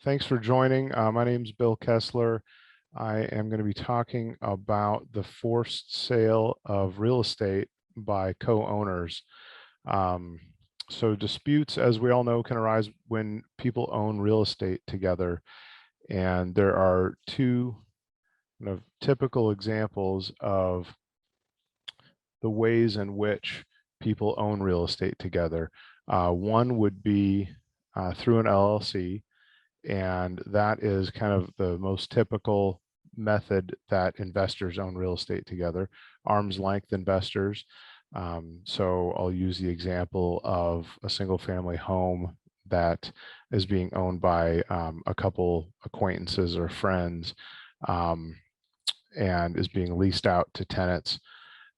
Thanks for joining. My name is Bill Kessler. I am going to be talking about the forced sale of real estate by co-owners. So disputes, as we all know, can arise when people own real estate together. And there are two kind of typical examples of the ways in which people own real estate together. One would be through an LLC. And that is kind of the most typical method that investors own real estate together, arm's length investors. So I'll use the example of a single family home that is being owned by a couple acquaintances or friends and is being leased out to tenants.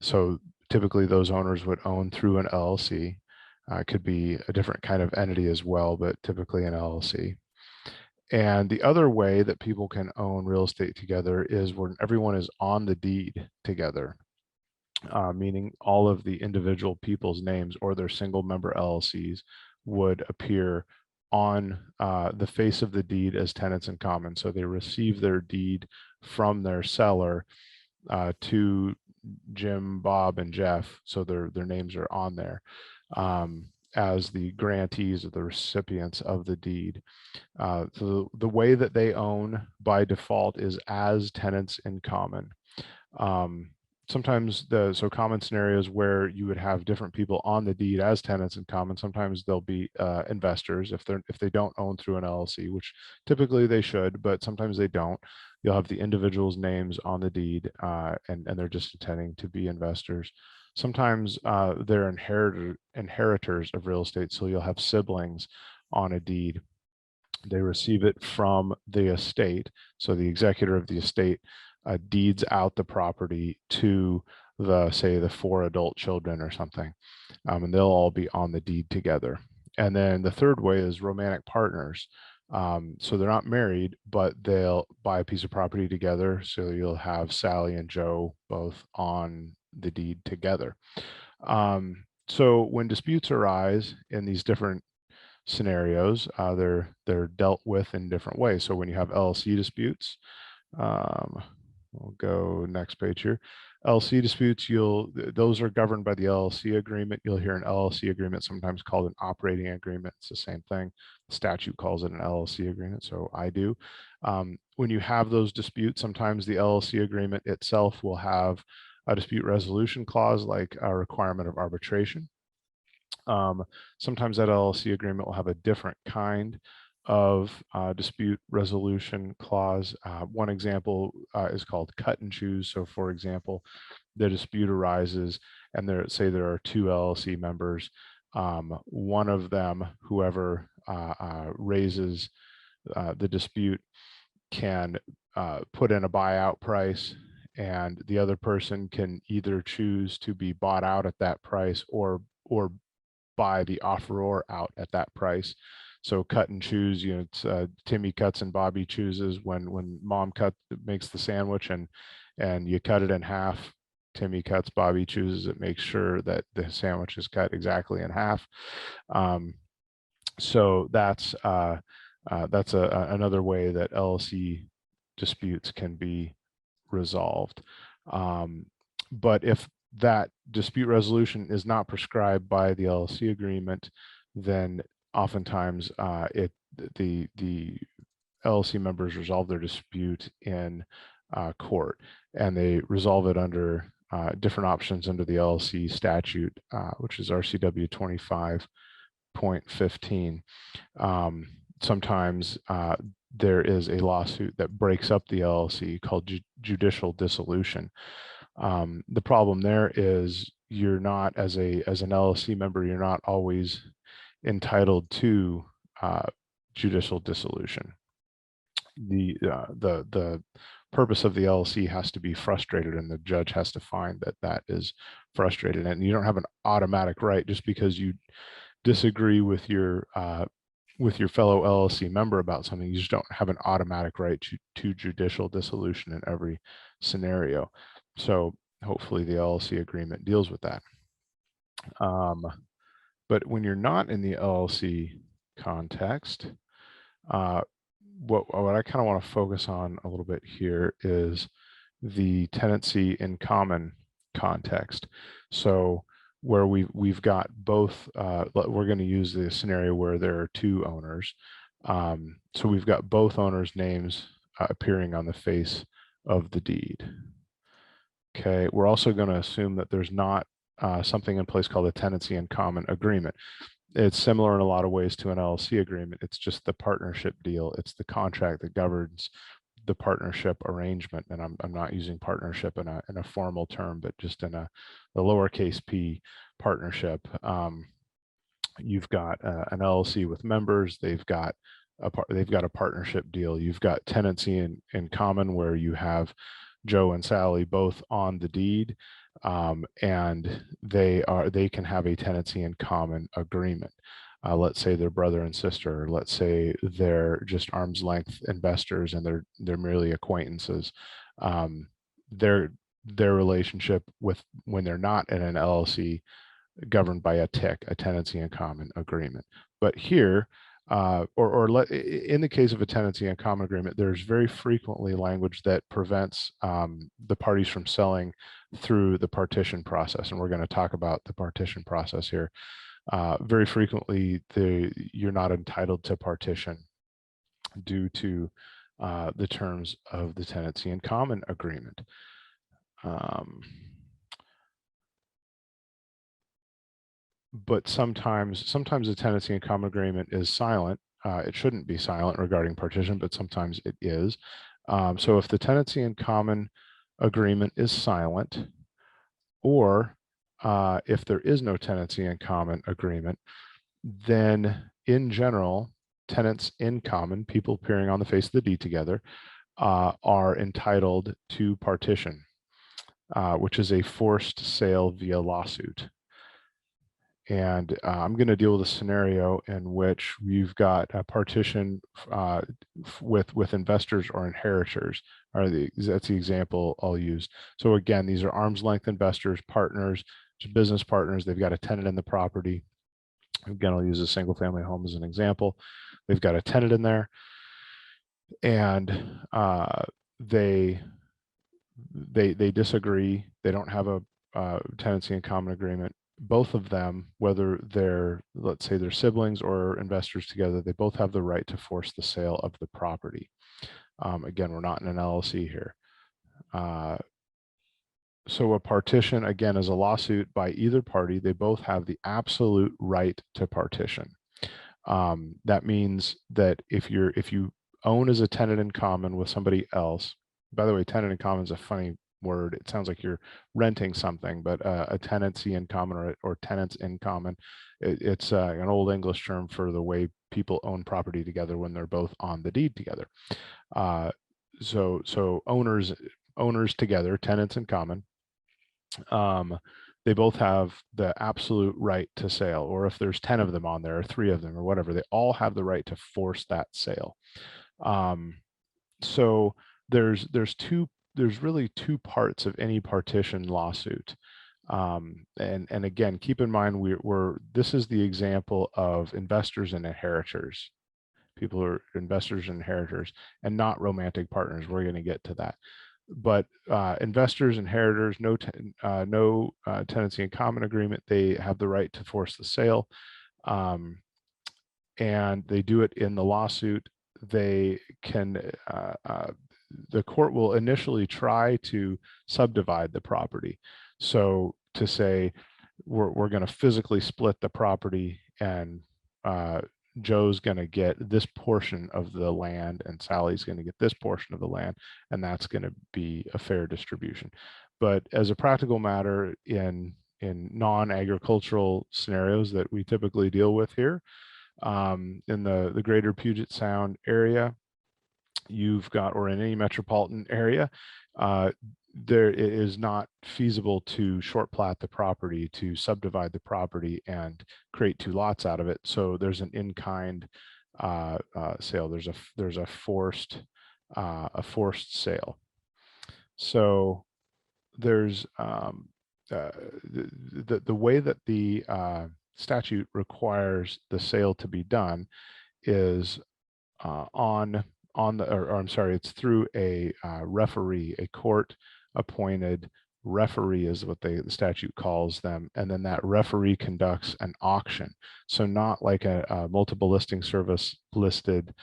So typically those owners would own through an LLC. It could be a different kind of entity as well, but typically an LLC. And the other way that people can own real estate together is when everyone is on the deed together, meaning all of the individual people's names or their single member LLCs would appear on the face of the deed as tenants in common. So they receive their deed from their seller to Jim, Bob, and Jeff. So their names are on there as the grantees or the recipients of the deed. So the way that they own by default is as tenants in common. Sometimes so common scenarios where you would have different people on the deed as tenants in common. Sometimes they'll be investors if they don't own through an LLC, which typically they should, but sometimes they don't. You'll have the individual's names on the deed and they're just intending to be investors. Sometimes they're inheritors of real estate, so you'll have siblings on a deed. They receive it from the estate, so the executor of the estate deeds out the property to say the 4 adult children or something, and they'll all be on the deed together. And then the third way is romantic partners. So they're not married, but they'll buy a piece of property together. So you'll have Sally and Joe both on the deed together. So when disputes arise in these different scenarios, they're dealt with in different ways. So when you have LLC disputes, we'll go next page here. LLC disputes, those are governed by the LLC agreement. You'll hear an LLC agreement sometimes called an operating agreement. It's the same thing. The statute calls it an LLC agreement, so I do. When you have those disputes, sometimes the LLC agreement itself will have a dispute resolution clause, like a requirement of arbitration. Sometimes that LLC agreement will have a different kind of dispute resolution clause. One example is called cut and choose. So for example, the dispute arises and say there are 2 LLC members. One of them, whoever raises the dispute, can put in a buyout price, and the other person can either choose to be bought out at that price or buy the offeror out at that price. So cut and choose, it's Timmy cuts and Bobby chooses. When mom makes the sandwich and you cut it in half, Timmy cuts, Bobby chooses. It makes sure that the sandwich is cut exactly in half. So that's another way that LLC disputes can be resolved. But if that dispute resolution is not prescribed by the LLC agreement, then oftentimes the LLC members resolve their dispute in court, and they resolve it under different options under the LLC statute, which is RCW 25.15. Sometimes there is a lawsuit that breaks up the LLC called judicial dissolution. The problem there is you're not, as an LLC member, you're not always entitled to judicial dissolution. The purpose of the LLC has to be frustrated, and the judge has to find that that is frustrated, and you don't have an automatic right just because you disagree with your fellow LLC member about something. You just don't have an automatic right to judicial dissolution in every scenario. So hopefully the LLC agreement deals with that. But when you're not in the LLC context, what I kind of want to focus on a little bit here is the tenancy in common context. So where we've got both, we're going to use the scenario where there are two owners. So we've got both owners' names appearing on the face of the deed. Okay, we're also going to assume that there's not something in place called a tenancy in common agreement. It's similar in a lot of ways to an LLC agreement. It's just the partnership deal. It's the contract that governs the partnership arrangement. And I'm not using partnership in a formal term, but just in the lowercase p partnership. You've got an LLC with members. They've got a partnership deal. You've got tenancy in common, where you have Joe and Sally both on the deed, and they can have a tenancy in common agreement. Let's say they're brother and sister. Let's say they're just arm's length investors and they're merely acquaintances. Their relationship when they're not in an LLC governed by a TIC, a tenancy in common agreement. But here, in the case of a tenancy in common agreement, there's very frequently language that prevents the parties from selling through the partition process. And we're going to talk about the partition process here. Very frequently, you're not entitled to partition due to the terms of the tenancy in common agreement. But sometimes a tenancy in common agreement is silent. It shouldn't be silent regarding partition, but sometimes it is. So if the tenancy in common agreement is silent, or if there is no tenancy in common agreement, then in general, tenants in common, people appearing on the face of the deed together, are entitled to partition, which is a forced sale via lawsuit. And I'm going to deal with a scenario in which we've got a partition with investors or inheritors. That's the example I'll use. So again, these are arm's length investors, partners, business partners. They've got a tenant in the property. Again, I'll use a single family home as an example. They've got a tenant in there, and they disagree. They don't have a tenancy in common agreement. Both of them, whether they're, let's say they're siblings or investors together, they both have the right to force the sale of the property. Again, we're not in an LLC here. So a partition, again, is a lawsuit by either party. They both have the absolute right to partition. That means that if you own as a tenant in common with somebody else, by the way, tenant in common is a funny word. It sounds like you're renting something, but a tenancy in common or tenants in common, it's an old English term for the way people own property together when they're both on the deed together. So owners together, tenants in common, they both have the absolute right to sale, or if there's 10 of them on there, or 3 of them, or whatever, they all have the right to force that sale. So there's really two parts of any partition lawsuit. And again, keep in mind, this is the example of investors and inheritors. People are investors and inheritors, and not romantic partners. We're going to get to that. But investors, inheritors, no tenancy in common agreement, they have the right to force the sale, and they do it in the lawsuit. They can, the court will initially try to subdivide the property. So to say, we're going to physically split the property, and Joe's going to get this portion of the land and Sally's going to get this portion of the land, and that's going to be a fair distribution. But as a practical matter, in non-agricultural scenarios that we typically deal with here, in the greater Puget Sound area, you've got, or in any metropolitan area, there it is not feasible to short plat the property, to subdivide the property and create 2 lots out of it. So there's an in-kind sale. There's a forced sale. So there's the way that the statute requires the sale to be done is on on the, or I'm sorry, it's through a referee, a court appointed referee is what the statute calls them. And then that referee conducts an auction. So not like a multiple listing service listed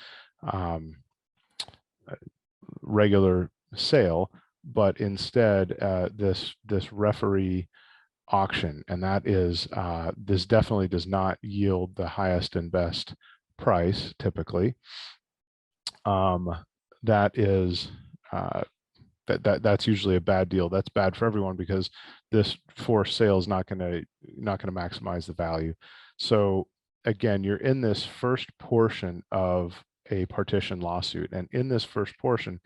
regular sale, but instead this referee auction, and that is this definitely does not yield the highest and best price typically. That is that's usually a bad deal. That's bad for everyone because this forced sale is not going to maximize the value. So again, you're in this first portion of a partition lawsuit, and in this first portion,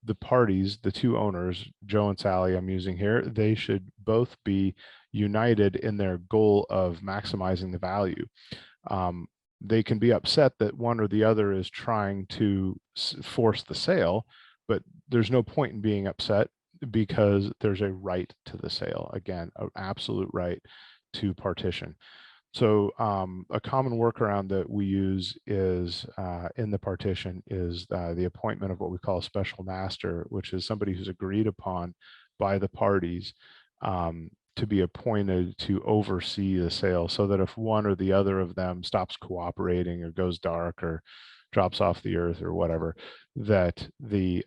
the parties, the two owners, Joe and Sally, I'm using here, they should both be united in their goal of maximizing the value. They can be upset that one or the other is trying to force the sale, but there's no point in being upset because there's a right to the sale. Again, an absolute right to partition. So a common workaround that we use is in the partition is the appointment of what we call a special master, which is somebody who's agreed upon by the parties to be appointed to oversee the sale, so that if one or the other of them stops cooperating or goes dark or drops off the earth or whatever, that the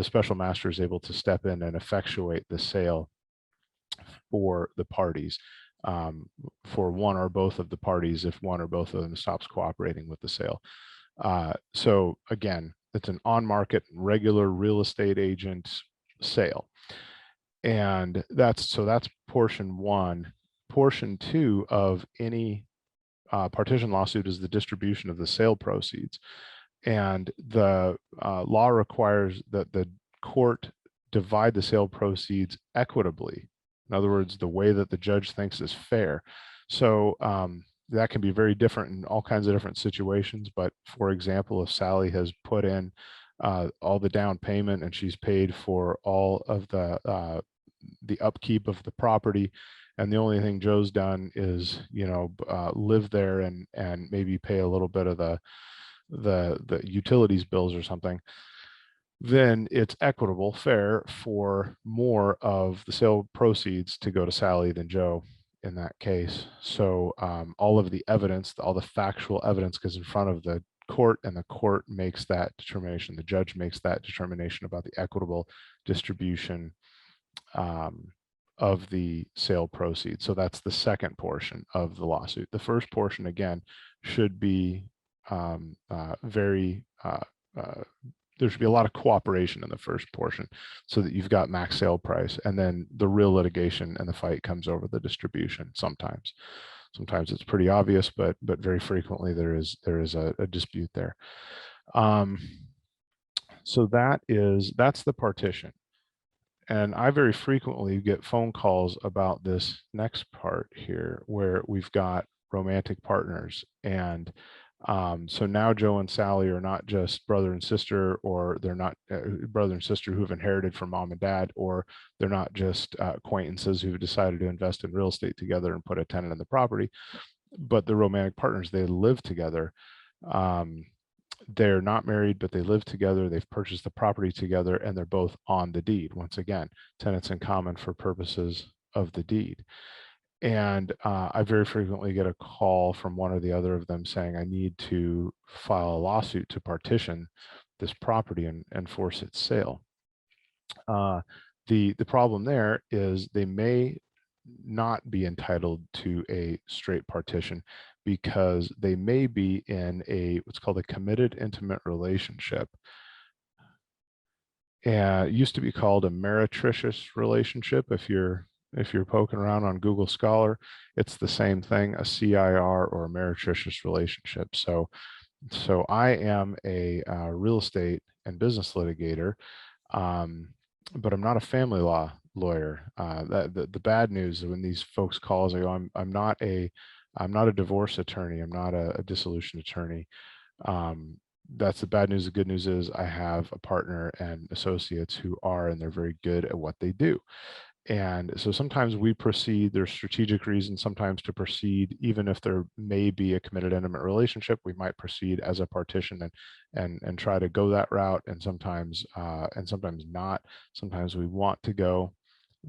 special master is able to step in and effectuate the sale for the parties, for one or both of the parties if one or both of them stops cooperating with the sale. So again, it's an on-market regular real estate agent sale. And that's portion one. Portion two of any partition lawsuit is the distribution of the sale proceeds. And the law requires that the court divide the sale proceeds equitably. In other words, the way that the judge thinks is fair. So that can be very different in all kinds of different situations. But for example, if Sally has put in all the down payment and she's paid for all of the upkeep of the property, and the only thing Joe's done is, live there and maybe pay a little bit of the utilities bills or something, then it's equitable, fair for more of the sale proceeds to go to Sally than Joe in that case. So all of the evidence, all the factual evidence goes in front of the court, and the court makes that determination. The judge makes that determination about the equitable distribution of the sale proceeds. So that's the second portion of the lawsuit. The first portion, again, should be there should be a lot of cooperation in the first portion so that you've got max sale price, and then the real litigation and the fight comes over the distribution. Sometimes it's pretty obvious, but very frequently there is a dispute there. So that's the partition. And I very frequently get phone calls about this next part here, where we've got romantic partners. And so now Joe and Sally are not just brother and sister, or they're not brother and sister who've inherited from mom and dad, or they're not just acquaintances who've decided to invest in real estate together and put a tenant in the property, but the romantic partners. They live together. They're not married, but they live together. They've purchased the property together, and they're both on the deed. Once again, tenants in common for purposes of the deed. And I very frequently get a call from one or the other of them saying, I need to file a lawsuit to partition this property and force its sale. The problem there is they may not be entitled to a straight partition because they may be in what's called a committed intimate relationship. And it used to be called a meretricious relationship. If you're poking around on Google Scholar, it's the same thing, a CIR or a meretricious relationship. So I am a real estate and business litigator, but I'm not a family law lawyer. The bad news when these folks call is I go, I'm not a divorce attorney. I'm not a dissolution attorney. That's the bad news. The good news is I have a partner and associates who are, and they're very good at what they do. And so sometimes we proceed, there's strategic reasons sometimes to proceed, even if there may be a committed intimate relationship, we might proceed as a partition and try to go that route, and sometimes not. Sometimes we want to go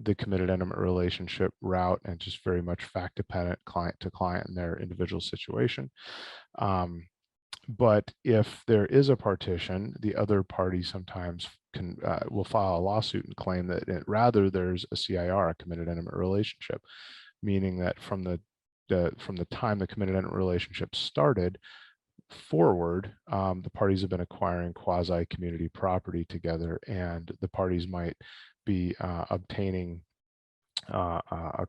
the committed intimate relationship route, and just very much fact dependent, client to client and their individual situation. But if there is a partition, the other party sometimes will file a lawsuit and claim that rather there's a CIR, a committed intimate relationship, meaning that from the time the committed intimate relationship started forward, the parties have been acquiring quasi-community property together, and the parties might be obtaining a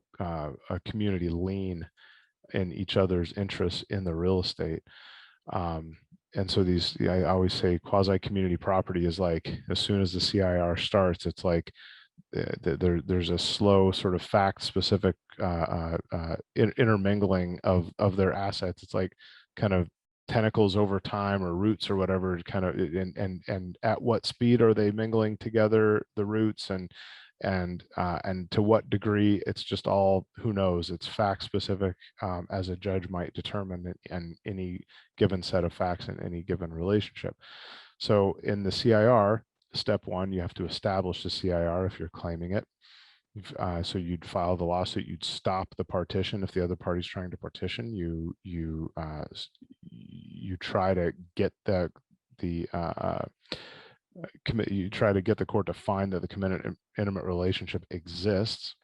community lien in each other's interests in the real estate. And so I always say quasi-community property is like, as soon as the CIR starts, it's like there's a slow sort of fact-specific intermingling of their assets. It's like kind of tentacles over time, or roots or whatever, kind of, and at what speed are they mingling together, the roots, and to what degree, it's just all, who knows, it's fact specific, as a judge might determine in any given set of facts in any given relationship. So in the CIR, step one, you have to establish the CIR if you're claiming it. So you'd file the lawsuit, you'd stop the partition. If the other party's trying to partition, you try to get you try to get the court to find that the committed intimate relationship exists.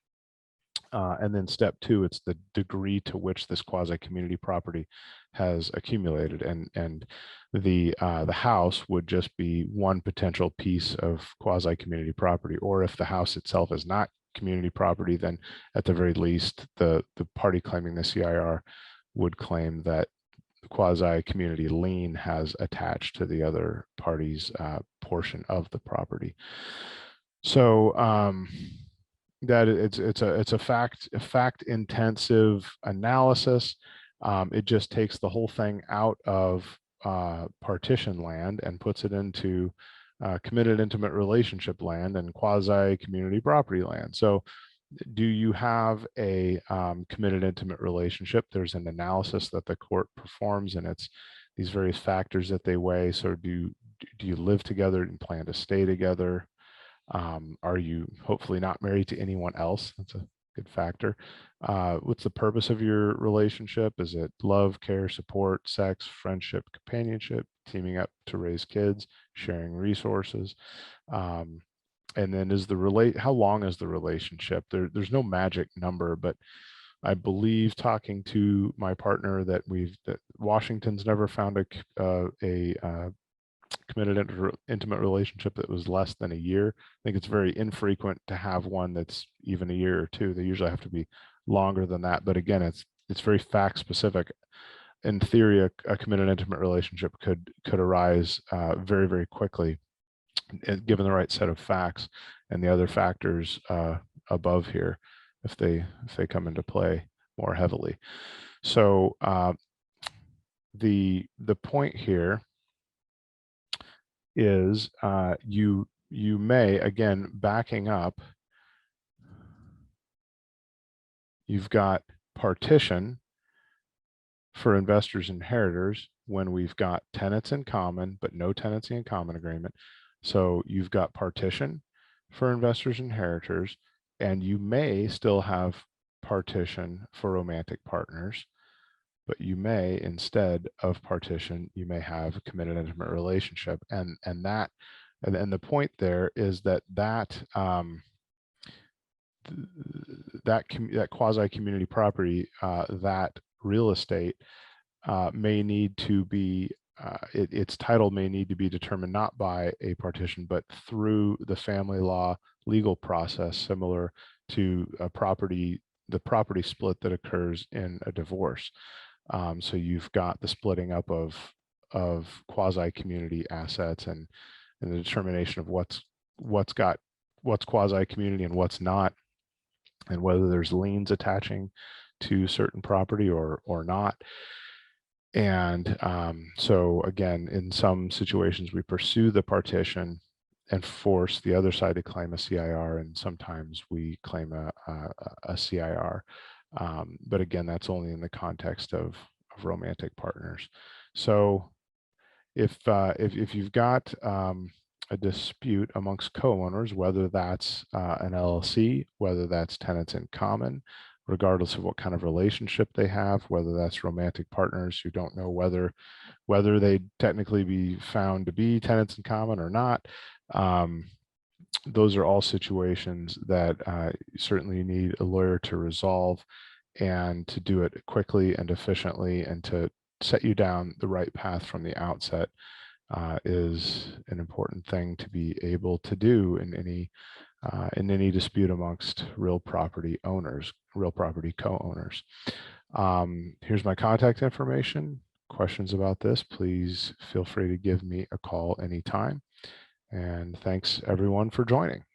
And then step two, it's the degree to which this quasi-community property has accumulated, and the house would just be one potential piece of quasi-community property. Or if the house itself is not community property, then at the very least, the party claiming the CIR would claim that the quasi-community lien has attached to the other party's portion of the property. So that it's a fact intensive analysis. It just takes the whole thing out of partition land and puts it into committed intimate relationship land and quasi community property land. So do you have a committed intimate relationship? There's an analysis that the court performs, and it's these various factors that they weigh. So do you live together and plan to stay together? Are you hopefully not married to anyone else? That's a good factor. What's the purpose of your relationship? Is it love, care, support, sex, friendship, companionship, teaming up to raise kids, sharing resources? And then how long is the relationship? There's no magic number, but I believe, talking to my partner, that Washington's never found a committed intimate relationship that was less than a year. I think it's very infrequent to have one that's even a year or two. They usually have to be longer than that. But again, it's very fact specific. In theory, a committed intimate relationship could arise very, very quickly, given the right set of facts and the other factors above here, if they come into play more heavily. So the point here is you may, again, backing up, you've got partition for investors and inheritors when we've got tenants in common but no tenancy in common agreement. So you've got partition for investors and inheritors, and you may still have partition for romantic partners, but you may, instead of partition, you may have a committed intimate relationship. And the point there is that quasi community property, that real estate may need to be its title may need to be determined not by a partition, but through the family law legal process, similar to the property split that occurs in a divorce. So you've got the splitting up of quasi community assets, and the determination of what's quasi community and what's not, and whether there's liens attaching to certain property or not. And so again, in some situations we pursue the partition and force the other side to claim a CIR, and sometimes we claim a CIR. But again, that's only in the context of romantic partners. So if you've got a dispute amongst co-owners, whether that's an LLC, whether that's tenants in common, regardless of what kind of relationship they have, whether that's romantic partners who don't know whether they technically be found to be tenants in common or not, those are all situations that certainly you need a lawyer to resolve, and to do it quickly and efficiently, and to set you down the right path from the outset is an important thing to be able to do in any dispute amongst real property owners, real property co-owners. Here's my contact information. Questions about this, please feel free to give me a call anytime. And thanks everyone for joining.